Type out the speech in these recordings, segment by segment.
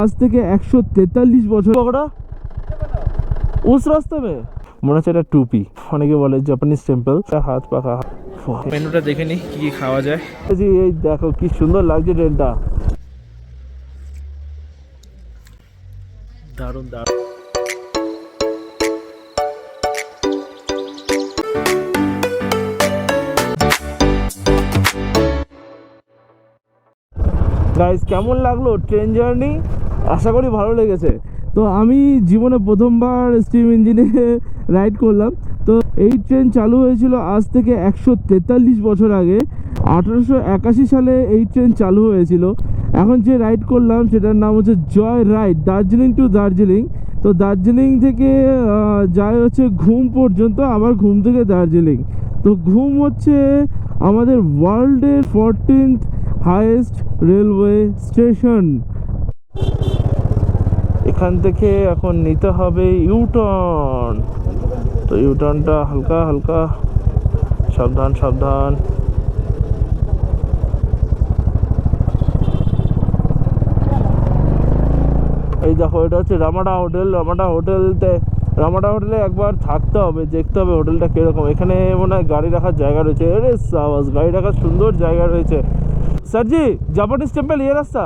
आज থেকে 143 বছর পকড়া उस रास्ते में মনে হচ্ছে এটা টুপি, অনেকে বলে জাপানিজ টেম্পল। হাত পাখা মেনুটা দেখে নি কি কি খাওয়া যায়। এই দেখো কি সুন্দর লাগছে ট্রেনটা, দারুণ দারুণ। গাইস কেমন লাগলো ট্রেন জার্নি? আশা করি ভালো লেগেছে। তো আমি জীবনে প্রথমবার স্টিম ইঞ্জিনে রাইড করলাম। তো এই ট্রেন চালু হয়েছিল আজ থেকে 143 বছর আগে, 1881 সালে এই ট্রেন চালু হয়েছিল। এখন যে রাইড করলাম সেটার নাম হচ্ছে joy ride, Darjeeling to Darjeeling. তো দার্জিলিং থেকে যায় হচ্ছে ঘুম পর্যন্ত, আবার ঘুম থেকে দার্জিলিং। তো ঘুম হচ্ছে আমাদের ওয়ার্ল্ডের 14th হাইয়েস্ট রেলওয়ে স্টেশন। এখান থেকে এখন নিতে হবে ইউটার্ন। তো ইউটার্নটা হালকা হালকা, সাবধান সাবধান। এই দেখো এটা হচ্ছে রামাডা হোটেল। রামাডা হোটেলে একবার থাকতে হবে, দেখতে হবে হোটেলটা কিরকম। এখানে মনে হয় গাড়ি রাখার জায়গা রয়েছে। আরে সাবাস, গাড়ি রাখার সুন্দর জায়গা রয়েছে। স্যার জি, জাপানিজ টেম্পল ये रास्ता,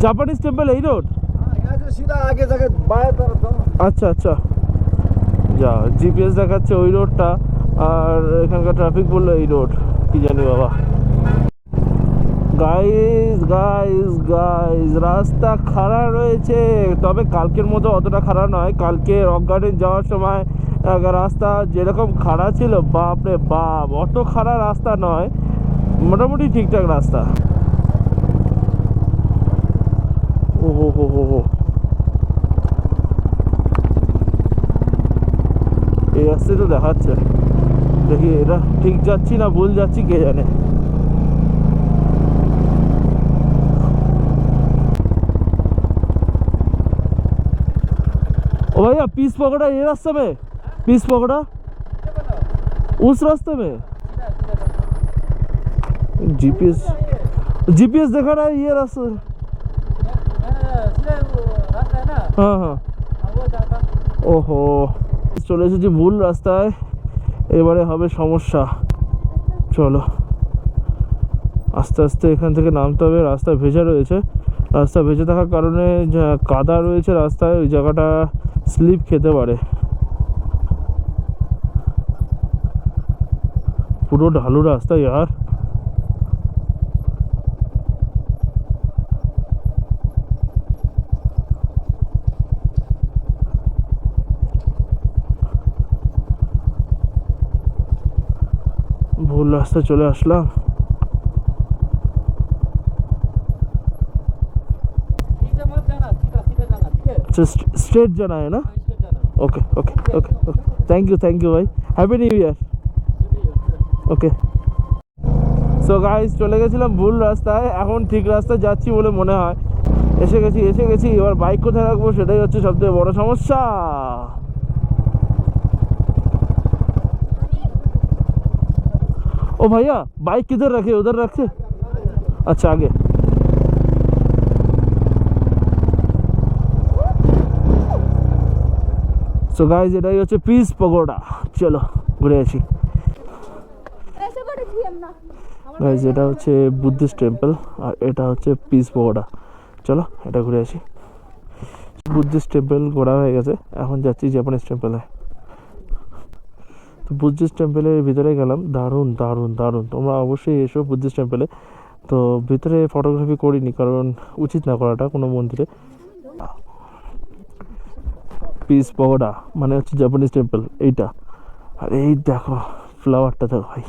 जापानीज टेम्पल यही रोड? यहाँ से सीधा आगे जाके बाएं तरफ जाओ। আচ্ছা আচ্ছা, যা জিপিএস দেখাচ্ছে ওই রোডটা, আর এখানকার ট্রাফিক বললো এই রোড, কি জানি বাবা। গাইস গাইস গাইস, রাস্তা খারাপ রয়েছে, তবে কালকের মতো অতটা খারাপ নয়। কালকে রক গার্ডেন যাওয়ার সময় রাস্তা যেরকম খারাপ ছিল, বাপরে বাপ, অত খারাপ রাস্তা নয়, মোটামুটি ঠিকঠাক রাস্তা। ও হো হো হো হো, এই রাস্তায় তো দেখাচ্ছে, দেখি এটা ঠিক যাচ্ছি না ভুল যাচ্ছি কে জানে। ओ भैया पीस पकड़ा ये रास्ते में, पीस पकड़ा उस रास्ते में। जीपीएस जीपीएस देखा रहा है ये रास्ता। हाँ हाँ, ओहो চলে এসেছি ভুল রাস্তায়, এবারে হবে সমস্যা। চলো আস্তে আস্তে এখান থেকে নামতে হবে। রাস্তা ভেজা রয়েছে, রাস্তা ভেজে থাকার কারণে কাদা রয়েছে রাস্তায়, ওই জায়গাটা স্লিপ খেতে পারে। পুরো ঢালু রাস্তা यार। ভুল রাস্তা চলে আসলাম। स्ट्रेट जाना है ना? Okay okay okay okay, thank you भाई, happy new year. Okay so guys, চলে গেছিলাম ভুল রাস্তায়, এখন ঠিক রাস্তায় যাচ্ছি বলে মনে হয়। এসে গেছি। এবার বাইক কোথায় রাখবো সেটাই হচ্ছে সবথেকে বড় সমস্যা। ओ भैया बाइक किधर रखे, उधर रखे? अच्छा आगे। সো গাইস এটাই হচ্ছে পিস পগোডা। চলো ঘুরে আসি। গাইস এটা হচ্ছে বুদ্ধিস্ট টেম্পল, আর এটা হচ্ছে পিস পগোডা। চলো এটা ঘুরে আসি। বুদ্ধিস্ট টেম্পল ঘোরা হয়ে গেছে, এখন যাচ্ছি জাপানিজ টেম্পলে। তো বুদ্ধিস্ট টেম্পলের ভিতরে গেলাম, দারুণ দারুণ দারুণ। তোমরা অবশ্যই এসো বুদ্ধিস্ট টেম্পলে। তো ভিতরে ফটোগ্রাফি করিনি, কারণ উচিত না করাটা কোনো মন্দিরে। পিস পগোডা মানে হচ্ছে জাপানিজ টেম্পল এইটা। আর এই দেখো ফ্লাওয়ারটা দেখো ভাই,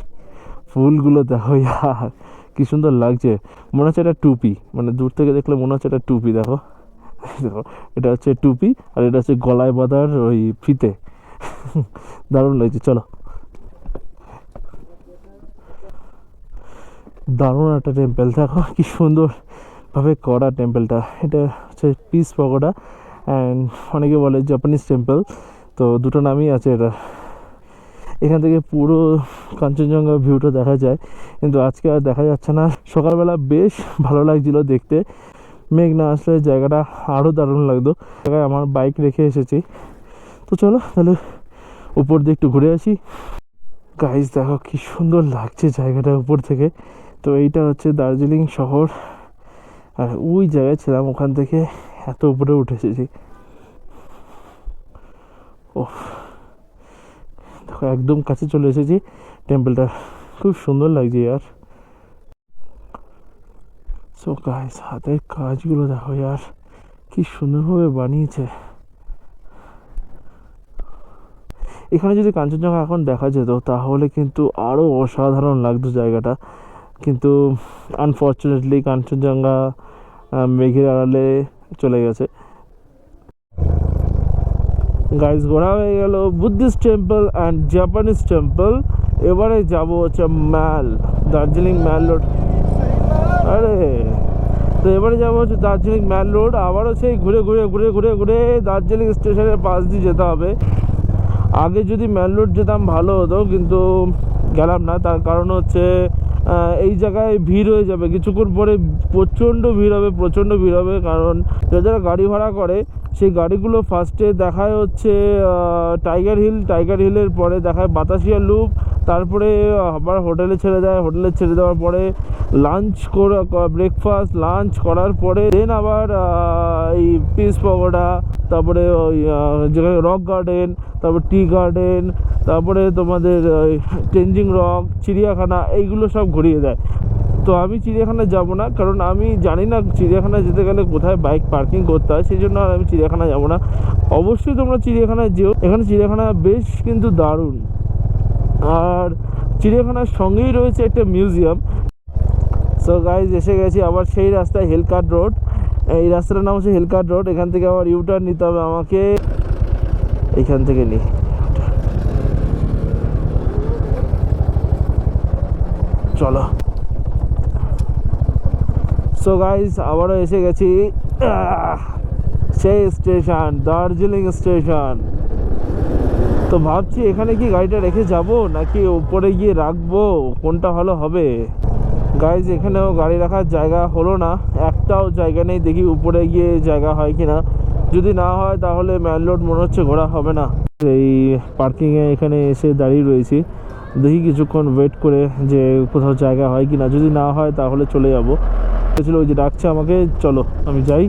ফুলগুলো দেখো ইয়ার কি সুন্দর লাগছে। মনে হচ্ছে এটা টুপি, মানে দূর থেকে দেখলে মনে হচ্ছে এটা টুপি। দেখো দেখো, এটা হচ্ছে টুপি, আর এটা হচ্ছে গলায় বাঁধার ওই ফিতে। দারুণ লাগছে। চলো, দারুণ একটা টেম্পল, দেখো কি সুন্দর ভাবে করা টেম্পলটা। এটা হচ্ছে পিস পগোডা অ্যান্ড অনেকে বলে জাপানিজ টেম্পল। তো দুটো নামই আছে এটা। এখান থেকে পুরো কাঞ্চনজঙ্ঘা ভিউটা দেখা যায়, কিন্তু আজকে আর দেখা যাচ্ছে না। সকালবেলা বেশ ভালো লাগছিল দেখতে, মেঘ না আসলে জায়গাটা আরও দারুণ লাগতো। জায়গায় আমার বাইক রেখে এসেছি, তো চলো তাহলে উপর দিয়ে একটু ঘুরে আসি। গাইস দেখো কি সুন্দর লাগছে জায়গাটা উপর থেকে। তো এইটা হচ্ছে দার্জিলিং শহর, আর ওই জায়গায় ছিলাম, ওখান থেকে এত উপরে উঠে এসেছি। ও দেখো একদম কাছে চলে এসেছি টেম্পলটা, খুব সুন্দর লাগছে ইয়ার। সো গাইস হাতের কাজগুলো দেখো ইয়ার, কি সুন্দরভাবে বানিয়েছে। এখানে যদি কাঞ্চনজঙ্ঘা এখন দেখা যেত তাহলে কিন্তু আরও অসাধারণ লাগতো জায়গাটা, কিন্তু আনফর্চুনেটলি কাঞ্চনজঙ্ঘা মেঘের আড়ালে চলে গেছে। গাইস ঘোরা হয়ে গেল Buddhist temple and Japanese temple. এবারে যাব হচ্ছে ম্যাল, দার্জিলিং ম্যাল রোড। আরে তো এবারে যাবো হচ্ছে দার্জিলিং ম্যাল রোড, আবারও সেই ঘুরে ঘুরে ঘুরে ঘুরে ঘুরে দার্জিলিং স্টেশনের পাশ দিয়ে যেতে হবে। আগে যদি ম্যাল রোড যেতাম ভালো হতো, কিন্তু গেলাম না, তার কারণ হচ্ছে এই জায়গায় ভিড় হয়ে যাবে কিছুক্ষণ পরে, প্রচণ্ড ভিড় হবে, প্রচণ্ড ভিড় হবে। কারণ যারা গাড়ি ভাড়া করে সেই গাড়িগুলো ফার্স্টে দেখায় হচ্ছে টাইগার হিল, টাইগার হিলের পরে দেখায় বাতাসিয়া লুপ, তারপরে আবার হোটেলে ছেড়ে দেয়, হোটেলে ছেড়ে দেওয়ার পরে লাঞ্চ করে, ব্রেকফাস্ট লাঞ্চ করার পরে দেন আবার এই পিস পকোড়া, তারপরে ওই যেখানে রক গার্ডেন, তারপর টি গার্ডেন, তারপরে তোমাদের টেনজিং রক, চিড়িয়াখানা, এইগুলো সব ঘুরিয়ে দেয়। তো আমি চিড়িয়াখানা যাব না, কারণ আমি জানি না চিড়িয়াখানা যেতে গেলে কোথায় বাইক পার্কিং করতে হয়, সেই জন্য আর আমি চিড়িয়াখানা যাব না। অবশ্যই তোমরা চিড়িয়াখানায় যেও, এখানে চিড়িয়াখানা বেশ কিন্তু দারুণ। আর চিড়িয়াখানার সঙ্গেই রয়েছে একটা মিউজিয়াম। সো গাইজ এসে গেছি আবার সেই রাস্তায়, হেলকাট রোড। এই রাস্তাটার নাম হচ্ছে হেলকাট রোড। এখান থেকে আবার ইউটার্ন নিতে হবে আমাকে, এইখান থেকে নিই। চলো। সো গাইজ আবারও এসে গেছি সেই স্টেশন, দার্জিলিং স্টেশন। তো ভাবছি এখানে কি গাড়িটা রেখে যাব নাকি উপরে গিয়ে রাখবো, কোনটা ভালো হবে। গাইজ এখানেও গাড়ি রাখার জায়গা হলো না, একটাও জায়গা নেই। দেখি উপরে গিয়ে জায়গা হয় কি না, যদি না হয় তাহলে ম্যাল রোড মনে হচ্ছে ঘোরা হবে না। এই পার্কিংয়ে এখানে এসে দাঁড়িয়ে রয়েছি, দেখি কিছুক্ষণ ওয়েট করে যে কোথাও জায়গা হয় কি না, যদি না হয় তাহলে চলে যাবো। ছিল ওই যে ডাকছে আমাকে, চলো আমি যাই।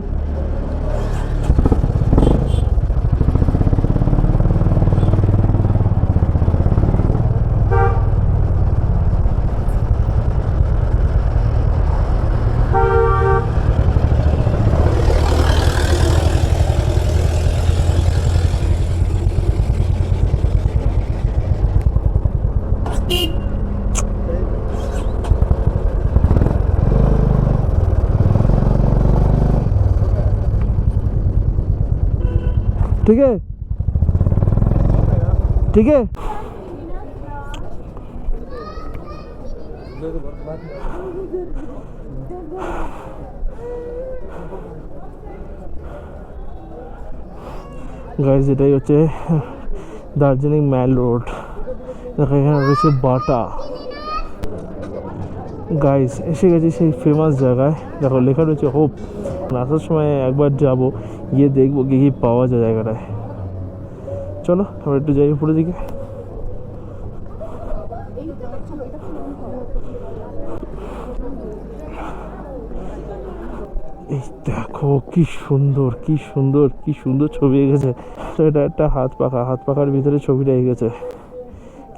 ठीक है ठीक है। গাইজ এটাই হচ্ছে দার্জিলিং ম্যাল রোড। দেখো এখানে রয়েছে বাটা। গাইজ এসে গেছি সেই ফেমাস জায়গায়, দেখো লেখা রয়েছে হোপ। আসার সময় একবার যাব, গিয়ে দেখবো কি কি পাওয়া যায় জায়গাটায়। চলো আমরা একটু যাই উপরের দিকে। এই দেখো কি সুন্দর কি সুন্দর কি সুন্দর ছবি এঁকেছে। তো এটা একটা হাত পাখা, হাত পাখার ভিতরে ছবিটা এঁকেছে,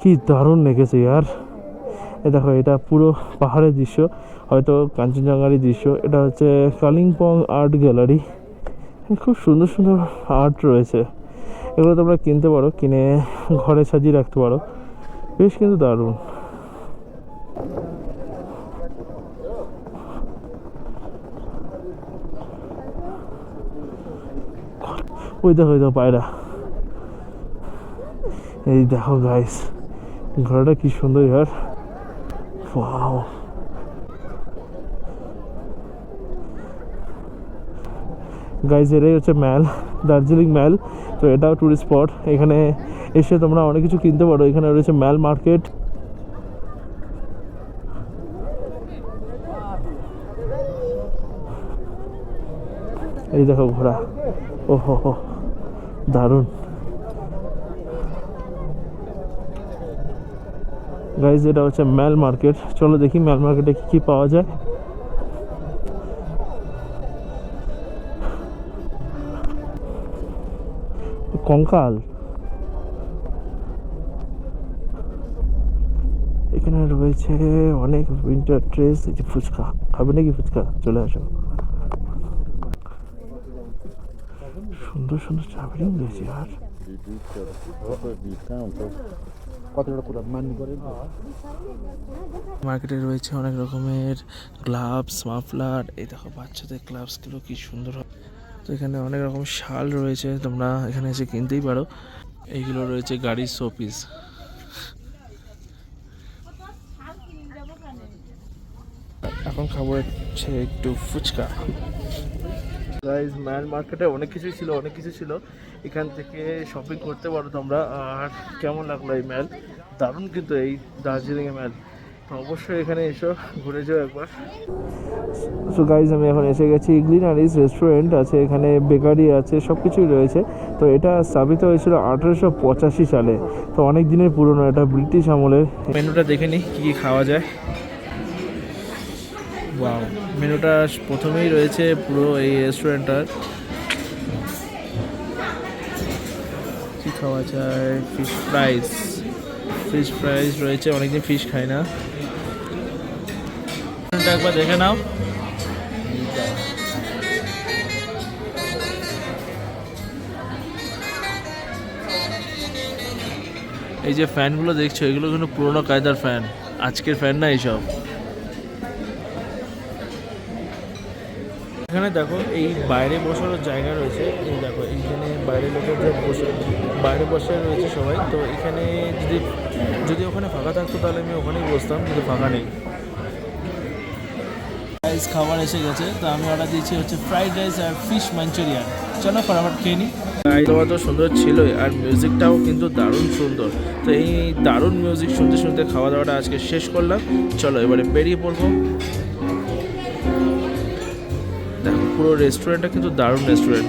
কি দারুণ এঁকেছে ইয়ার। এ দেখো এটা পুরো পাহাড়ের দৃশ্য, হয়তো কাঞ্চনজঙ্ঘারই দৃশ্য। এটা হচ্ছে কালিম্পং আর্ট গ্যালারি, খুব সুন্দর সুন্দর আর্ট রয়েছে। এগুলো তোমরা কিনতে পারো, কিনে ঘরে সাজিয়ে রাখতে পারো, বেশ কিন্তু দারুণ। ওই দেখো পায়রা। এই দেখো গাইস ঘোড়াটা কি সুন্দর ইয়ার, ওয়াও। গাইজ এটাই হচ্ছে ম্যাল, দার্জিলিং ম্যাল। তো এটাও টুরিস্ট স্পট, এখানে এসে তোমরা অনেক কিছু কিনতে পারো। এখানে রয়েছে ম্যাল মার্কেট। এই দেখো ঘোড়া, ও হো দারুণ। গাইজ এটা হচ্ছে ম্যাল মার্কেট, চলো দেখি ম্যাল মার্কেটে কি কি পাওয়া যায়। কঙ্কাল, এখানে রয়েছে অনেক উইন্টার ড্রেস। এই যে ফুচকা, খাবে নাকি ফুচকা? চলে আসো। সুন্দর সুন্দর চাবড়ি রয়েছে। আর মার্কেটে রয়েছে অনেক রকমের গ্লাভস, মাফলার। এই দেখো বাচ্চাদের গ্লাভসগুলো কি সুন্দর। তো এখানে অনেক রকম শাল রয়েছে, তোমরা এখানে এসে কিনতেই পারো। এইগুলো রয়েছে গাড়ির শোপিস। এখন খাবো হচ্ছে একটু ফুচকা। গাইজ ম্যাল মার্কেটে অনেক কিছুই ছিল, অনেক কিছু ছিল, এখান থেকে শপিং করতে পারো তোমরা। আর কেমন লাগলো এই ম্যাল? দারুণ কিন্তু এই দার্জিলিংয়ে ম্যাল। তো অবশ্যই এখানে এসো, ঘুরে যাও একবার। সো গাইজ আমি এখন এসে গেছি গ্লিনারিস রেস্টুরেন্ট আছে, এখানে বেকারি আছে, সব কিছুই রয়েছে। তো এটা স্থাপিত হয়েছিল 1885 সালে, তো অনেক দিনের পুরনো, এটা ব্রিটিশ আমলের। মেনুটা দেখে নিই কী কী খাওয়া যায়। ওয়াও, মেনুটা প্রথমেই রয়েছে পুরো এই রেস্টুরেন্টটার। কি খাওয়া যায়? ফিশ ফ্রাইস, ফিশ ফ্রাইস রয়েছে, অনেকদিন ফিশ খাই না। একবার দেখে নাও। এই যে ফ্যানগুলো দেখছো, এগুলো কিন্তু পুরোনো কায়দার ফ্যান, আজকের ফ্যান না এইসব। এখানে দেখো এই বাইরে বসার জায়গা রয়েছে, এই দেখো এইখানে বাইরে লোকের বাইরে বসে রয়েছে সবাই। তো এখানে যদি ওখানে ফাঁকা থাকতো তাহলে আমি ওখানেই বসতাম, কিন্তু ফাঁকা নেই। রাইস খাবার এসে গেছে, তো আমি অর্ডার দিয়েছি হচ্ছে ফ্রাইড রাইস আর ফিশ মাঞ্চুরিয়ান। চলো ফটাফট খেয়ে নিই। খাওয়া তো সুন্দর ছিলই, আর মিউজিকটাও কিন্তু দারুণ সুন্দর। তো এই দারুণ মিউজিক শুনতে শুনতে খাওয়া দাওয়াটা আজকে শেষ করলাম। চলো এবারে বেরিয়ে পড়বো। দেখো পুরো রেস্টুরেন্টটা কিন্তু দারুণ রেস্টুরেন্ট।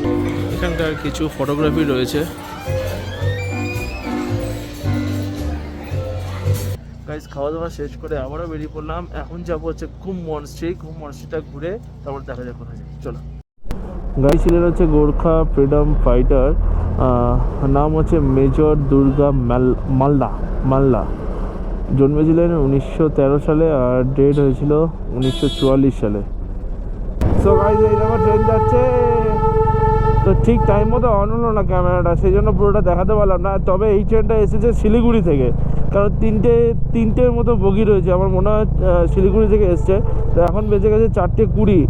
এখানকার কিছু ফটোগ্রাফি রয়েছে। গাইস খাওয়া দাওয়া শেষ করে আবারও বেরিয়ে পড়লাম। এখন যাবো হচ্ছে ঘুম মনস্ট্রি, ঘুম মনস্ট্রিটা ঘুরে তারপর দেখা যাক কোথায় যাই। চলো। গাইস ছিলেন হচ্ছে গোর্খা ফ্রিডম ফাইটার, নাম হচ্ছে মেজর দুর্গা মাল্লা। জন্মেছিলেন 1913 সালে আর ডেট হয়েছিল 1944 সালে। সো গাইস এই দেখো ট্রেন যাচ্ছে। তো ঠিক টাইম মতো অন হলো না ক্যামেরাটা, সেই জন্য পুরোটা দেখাতে পারলাম না। তবে এই ট্রেনটা এসেছে শিলিগুড়ি থেকে, কারণ তিনটের মতো বগি রয়েছে, আমার মনে হয় শিলিগুড়ি থেকে এসছে। তো এখন বেজে গেছে 4:20।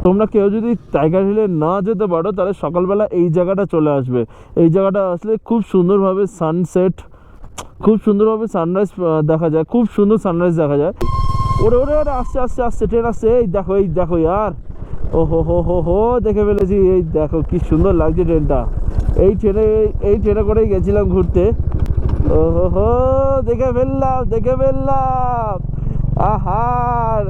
তোমরা কেউ যদি টাইগার হিলে না যেতে পারো তাহলে সকালবেলা এই জায়গাটা চলে আসবে। এই জায়গাটা আসলে খুব সুন্দরভাবে সানসেট, খুব সুন্দরভাবে সানরাইজ দেখা যায়, খুব সুন্দর সানরাইজ দেখা যায়। ওরে ওরে ওরে আসছে আসছে আসছে ট্রেন আসছে। এই দেখো ইয়ার, ও হো দেখে ফেলেছি। এই দেখো কি সুন্দর লাগছে ট্রেনটা। এই ট্রেনে করেই গেছিলাম ঘুরতে। ও হো দেখে ফেললাম। আহার,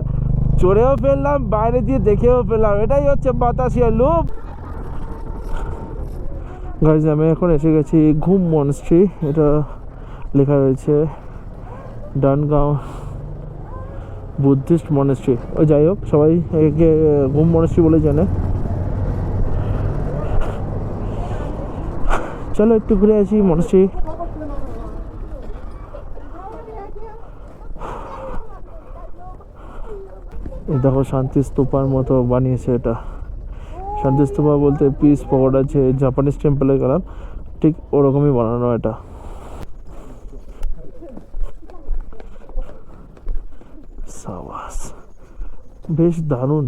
চড়েও ফেললাম, বাইরে দিয়ে দেখেও ফেললাম। এটাই হচ্ছে বাতাসিয়া লুপ। গাইজ আমি এখন এসে গেছি ঘুম মনস্ট্রি, এটা লেখা রয়েছে ডানগাঁও বুদ্ধিস্ট মনেস্ট্রি। ও যাই হোক, সবাই একে ঘুম মনেস্ট্রি বলে জানে। চলো একটু ঘুরে আসি মনেস্ট্রি। দেখো শান্তি স্তূপার মতো বানিয়েছে এটা। শান্তি স্তূপা বলতে পিস পকট আছে, জাপানিজ টেম্পলে গেলাম, ঠিক ওরকমই বানানো এটা। সাবাস, বেশ দারুণ।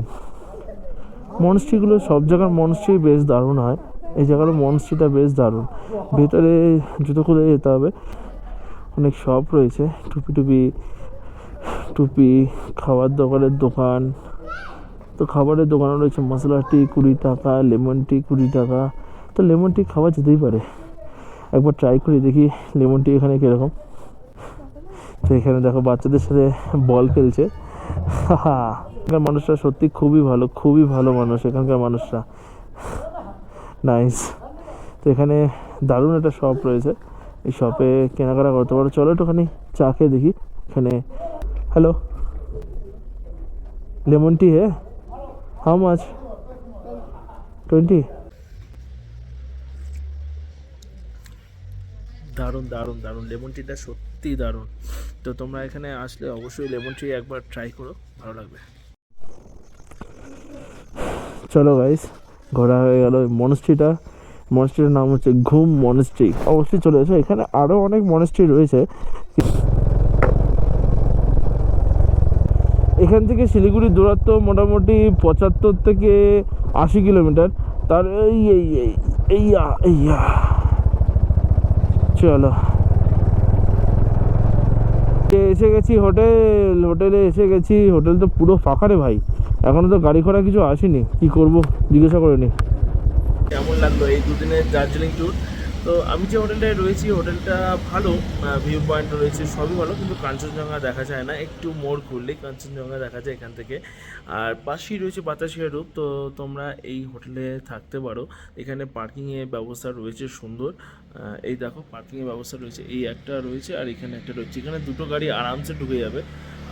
মনস্ট্রিগুলো সব জায়গার মনস্ট্রি বেশ দারুণ হয়। এই জায়গার মনস্ট্রিটা বেশ দারুণ। ভেতরে জুতো খুলে যেতে হবে, অনেক শপ রয়েছে, টুপি, খাবার দোকানের দোকান। তো খাবারের দোকানও রয়েছে, মশলা টি 20 টাকা, লেমন টি 20 টাকা। তো লেমন টি খাওয়া যেতেই পারে, একবার ট্রাই করি দেখি লেমন টি এখানে কীরকম। তো এখানে দেখো বাচ্চাদের সাথে বল খেলছে। এখানকার মানুষরা সত্যি খুবই ভালো মানুষ এখানকার মানুষরা, নাইস। তো এখানে দারুণ একটা শপ রয়েছে, এই শপে কেনাকাটা করতে পারো। চলো একটুখানি চা খেয়ে দেখি এখানে। হ্যালো, লেমন টি হ্যাঁ, হাউ মাচ? 20। দারুণ দারুণ দারুণ, লেমন টিটা সত্যিই দারুণ। তো তোমরা এখানে আসলে অবশ্যই লেমন টি একবার ট্রাই করো, ভালো লাগবে। চলো গাইস, ঘোরা হয়ে গেল মনেস্ট্রিটার নাম হচ্ছে ঘুম মনেস্ট্রি। অবশ্যই চলে এসো, এখানে আরও অনেক মনেস্ট্রি রয়েছে। এখান থেকে শিলিগুড়ির দূরত্ব মোটামুটি 75 থেকে 80 কিলোমিটার। তার এইয়া চলো এসে গেছি হোটেলে এসে গেছি। হোটেল তো পুরো ফাঁকা রে ভাই, এখনো তো গাড়ি ঘোড়া কিছু আসেনি, কি করব জিজ্ঞাসা করে নি। কেমন লাগলো এই দুদিনের দার্জিলিং ট্যুর? তো আমি যে হোটেলটায় রয়েছি, হোটেলটা ভালো, ভিউ পয়েন্ট রয়েছে, সবই ভালো, কিন্তু কাঞ্চনজঙ্ঘা দেখা যায় না। একটু মোড় ঘুরলেই কাঞ্চনজঙ্ঘা দেখা যায় এখান থেকে। আর পাশেই রয়েছে বাতাসিয়া রূপ। তো তোমরা এই হোটেলে থাকতে পারো, এখানে পার্কিংয়ের ব্যবস্থা রয়েছে সুন্দর। এই দেখো পার্কিংয়ের ব্যবস্থা রয়েছে, এই একটা রয়েছে আর এখানে একটা রয়েছে, এখানে দুটো গাড়ি আরামসে ঢুকে যাবে।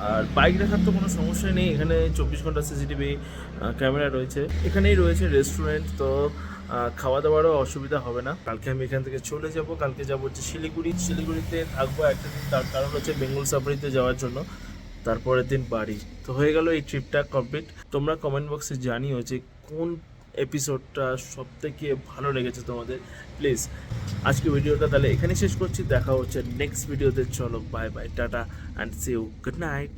আর বাইক রাখার তো কোনো সমস্যাই নেই, এখানে 24 ঘন্টা সিসিটিভি ক্যামেরা রয়েছে। এখানেই রয়েছে রেস্টুরেন্ট, তো খাওয়া দাওয়ারও অসুবিধা হবে না। কালকে আমি এখান থেকে চলে যাব, কালকে যাব হচ্ছে শিলিগুড়িতে থাকবো একটা দিন, তার কারণ হচ্ছে বেঙ্গল সাফারিতে যাওয়ার জন্য। তারপরের দিন বাড়ি। তো হয়ে গেল এই ট্রিপটা কমপ্লিট। তোমরা কমেন্ট বক্সে জানিও যে কোন এপিসোডটা সবথেকে ভালো লেগেছে তোমাদের, প্লিজ। আজকে ভিডিওটা তাহলে এখানে শেষ করছি, দেখা হচ্ছে নেক্সট ভিডিওতে। চলো bye bye, tata and see you, good night.